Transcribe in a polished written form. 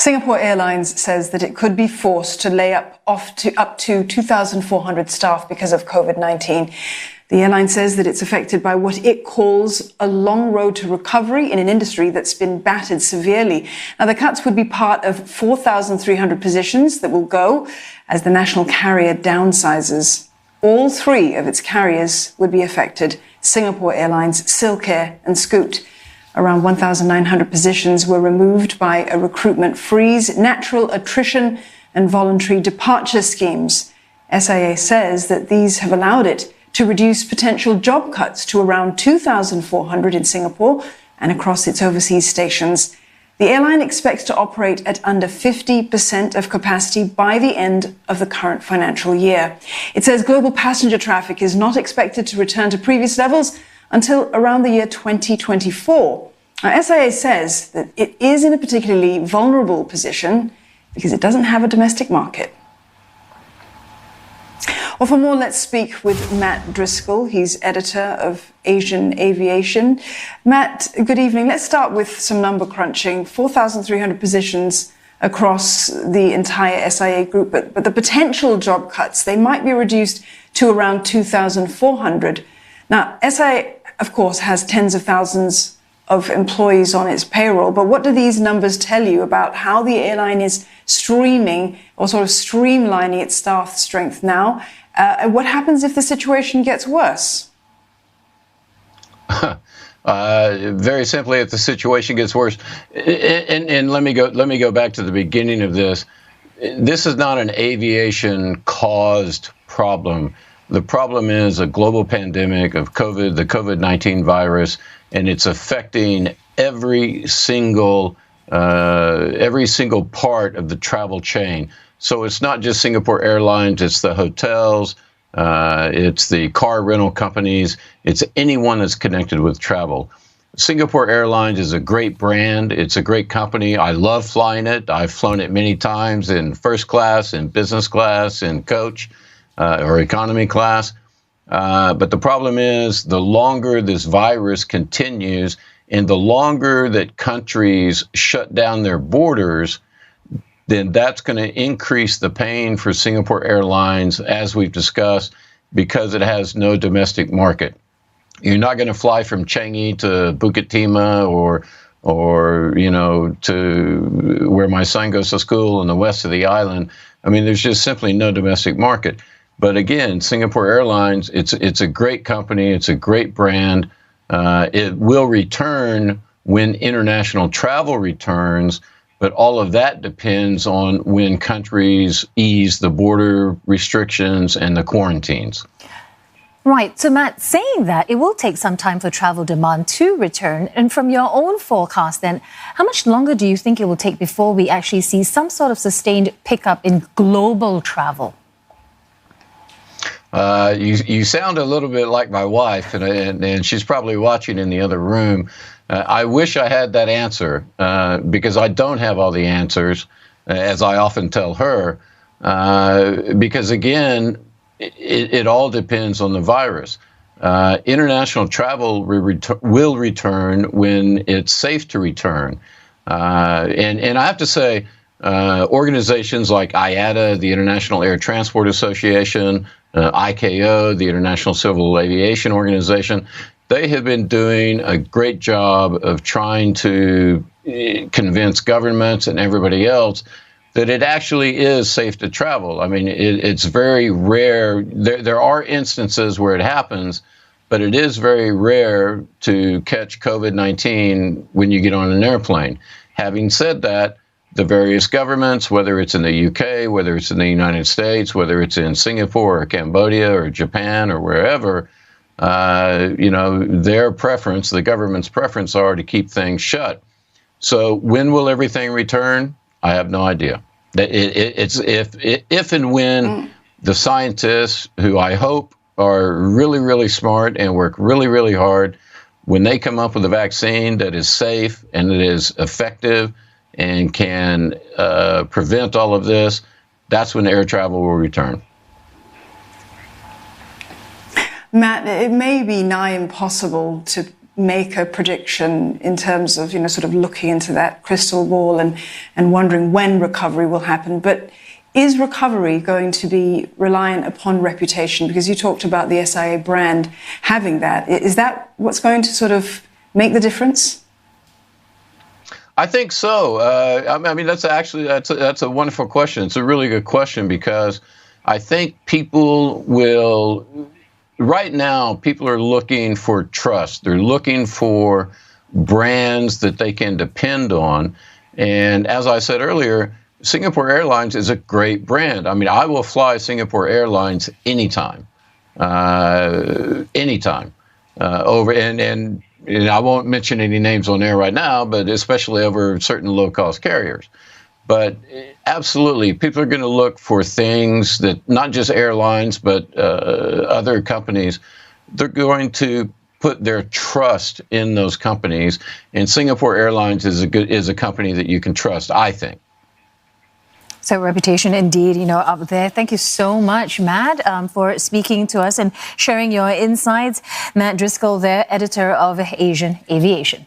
Singapore Airlines says that it could be forced to lay up to 2,400 staff because of COVID-19. The airline says that it's affected by what it calls a long road to recovery in an industry that's been battered severely. Now, the cuts would be part of 4,300 positions that will go as the national carrier downsizes. All three of its carriers would be affected: Singapore Airlines, SilkAir and Scoot. Around 1,900 positions were removed by a recruitment freeze, natural attrition and voluntary departure schemes. SIA says that these have allowed it to reduce potential job cuts to around 2,400 in Singapore and across its overseas stations. The airline expects to operate at under 50% of capacity by the end of the current financial year. It says global passenger traffic is not expected to return to previous levels until around the year 2024. Now, SIA says that it is in a particularly vulnerable position because it doesn't have a domestic market. Well, for more, let's speak with Matt Driskill. He's editor of Asian Aviation. Matt, good evening. Let's start with some number crunching. 4,300 positions across the entire SIA group, but the potential job cuts, they might be reduced to around 2,400. Now, SIA, of course, has tens of thousands of employees on its payroll, but what do these numbers tell you about how the airline is streamlining its staff strength now? And what happens if the situation gets worse? Very simply, if the situation gets worse, and let me go back to the beginning of this. This is not an aviation-caused problem. The problem is a global pandemic of COVID, the COVID-19 virus, and it's affecting every single part of the travel chain. So it's not just Singapore Airlines, it's the hotels, it's the car rental companies, it's anyone that's connected with travel. Singapore Airlines is a great brand. It's a great company. I love flying it. I've flown it many times in first class, in business class, in coach, or economy class. But the problem is, the longer this virus continues and the longer that countries shut down their borders, then that's going to increase the pain for Singapore Airlines, as we've discussed, because it has no domestic market. You're not going to fly from Changi to Bukit Timah or to where my son goes to school in the west of the island. I mean, there's just simply no domestic market. But again, Singapore Airlines, it's a great company. It's a great brand. It will return when international travel returns. But all of that depends on when countries ease the border restrictions and the quarantines. Right. So, Matt, saying that, it will take some time for travel demand to return. And from your own forecast, then, how much longer do you think it will take before we actually see some sort of sustained pickup in global travel? You sound a little bit like my wife, and she's probably watching in the other room. I wish I had that answer, because I don't have all the answers, as I often tell her, because, again, it all depends on the virus. International travel will return when it's safe to return. And I have to say, organizations like IATA, the International Air Transport Association, ICAO, the International Civil Aviation Organization, they have been doing a great job of trying to convince governments and everybody else that it actually is safe to travel. I mean, it's very rare. There are instances where it happens, but it is very rare to catch COVID-19 when you get on an airplane. Having said that, the various governments, whether it's in the UK, whether it's in the United States, whether it's in Singapore or Cambodia or Japan or wherever, their preference, the government's preference, are to keep things shut. So when will everything return? I have no idea. It's if and when the scientists, who I hope are really, really smart and work really, really hard, when they come up with a vaccine that is safe and that is effective and can prevent all of this, that's when air travel will return. Matt, it may be nigh impossible to make a prediction in terms of, sort of looking into that crystal ball and wondering when recovery will happen. But is recovery going to be reliant upon reputation? Because you talked about the SIA brand having that. Is that what's going to sort of make the difference? I think so. I mean, that's a wonderful question. It's a really good question because I think people will, right now, people are looking for trust. They're looking for brands that they can depend on. And as I said earlier, Singapore Airlines is a great brand. I mean, I will fly Singapore Airlines anytime, over and I won't mention any names on air right now, but especially over certain low-cost carriers. But absolutely, people are going to look for things that not just airlines, but other companies. They're going to put their trust in those companies, and Singapore Airlines is a company that you can trust, I think. So reputation indeed, up there. Thank you so much, Matt, for speaking to us and sharing your insights. Matt Driskill there, editor of Asian Aviation.